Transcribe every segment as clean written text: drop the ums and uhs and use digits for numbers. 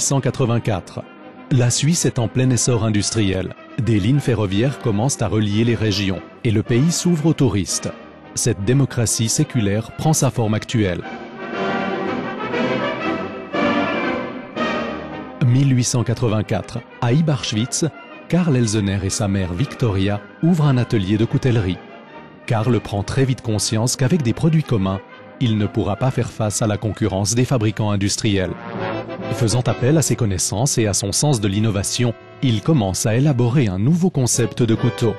1884. La Suisse est en plein essor industriel. Des lignes ferroviaires commencent à relier les régions et le pays s'ouvre aux touristes. Cette démocratie séculaire prend sa forme actuelle. 1884. À Ibarschwitz, Karl Elsener et sa mère Victoria ouvrent un atelier de coutellerie. Karl prend très vite conscience qu'avec des produits communs, il ne pourra pas faire face à la concurrence des fabricants industriels. Faisant appel à ses connaissances et à son sens de l'innovation, il commence à élaborer un nouveau concept de couteau.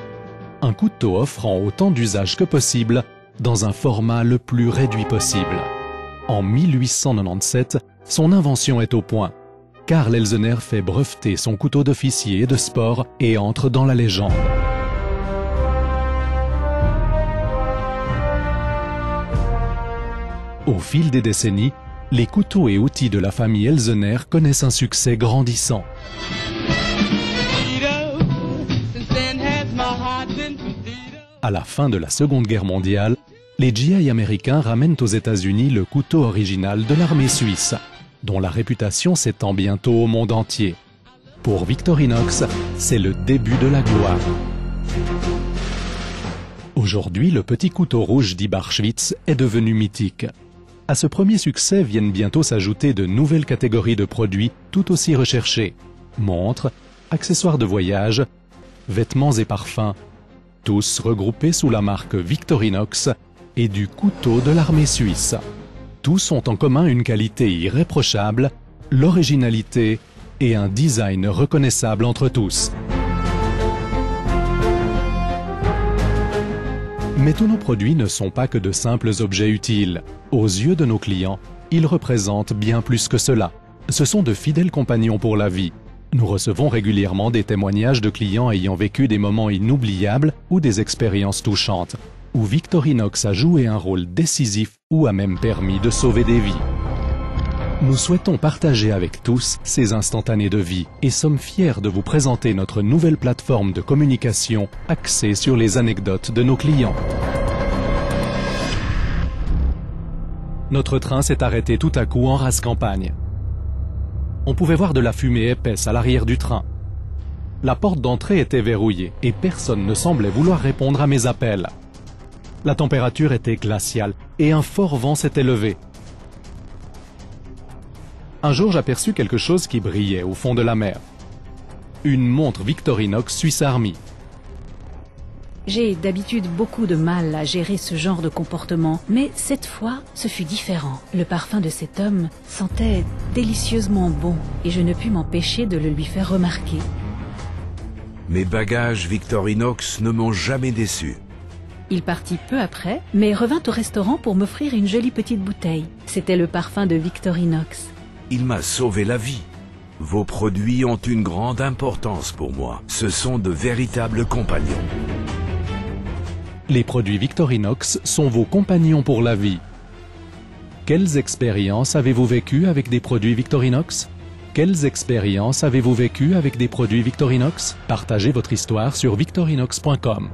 Un couteau offrant autant d'usages que possible dans un format le plus réduit possible. En 1897, son invention est au point. Karl Elsener fait breveter son couteau d'officier et de sport et entre dans la légende. Au fil des décennies, les couteaux et outils de la famille Elsener connaissent un succès grandissant. À la fin de la Seconde Guerre mondiale, les GI américains ramènent aux États-Unis le couteau original de l'armée suisse, dont la réputation s'étend bientôt au monde entier. Pour Victorinox, c'est le début de la gloire. Aujourd'hui, le petit couteau rouge d'Ibarschwitz est devenu mythique. À ce premier succès viennent bientôt s'ajouter de nouvelles catégories de produits tout aussi recherchés. Montres, accessoires de voyage, vêtements et parfums, tous regroupés sous la marque Victorinox et du couteau de l'armée suisse. Tous ont en commun une qualité irréprochable, l'originalité et un design reconnaissable entre tous. Mais tous nos produits ne sont pas que de simples objets utiles. Aux yeux de nos clients, ils représentent bien plus que cela. Ce sont de fidèles compagnons pour la vie. Nous recevons régulièrement des témoignages de clients ayant vécu des moments inoubliables ou des expériences touchantes, où Victorinox a joué un rôle décisif ou a même permis de sauver des vies. Nous souhaitons partager avec tous ces instantanés de vie et sommes fiers de vous présenter notre nouvelle plateforme de communication axée sur les anecdotes de nos clients. Notre train s'est arrêté tout à coup en rase campagne. On pouvait voir de la fumée épaisse à l'arrière du train. La porte d'entrée était verrouillée et personne ne semblait vouloir répondre à mes appels. La température était glaciale et un fort vent s'était levé. Un jour, j'aperçus quelque chose qui brillait au fond de la mer. Une montre Victorinox Swiss Army. J'ai d'habitude beaucoup de mal à gérer ce genre de comportement, mais cette fois, ce fut différent. Le parfum de cet homme sentait délicieusement bon et je ne pus m'empêcher de le lui faire remarquer. Mes bagages Victorinox ne m'ont jamais déçu. Il partit peu après, mais revint au restaurant pour m'offrir une jolie petite bouteille. C'était le parfum de Victorinox. Il m'a sauvé la vie. Vos produits ont une grande importance pour moi. Ce sont de véritables compagnons. Les produits Victorinox sont vos compagnons pour la vie. Quelles expériences avez-vous vécues avec des produits Victorinox? Quelles expériences avez-vous vécues avec des produits Victorinox? Partagez votre histoire sur victorinox.com.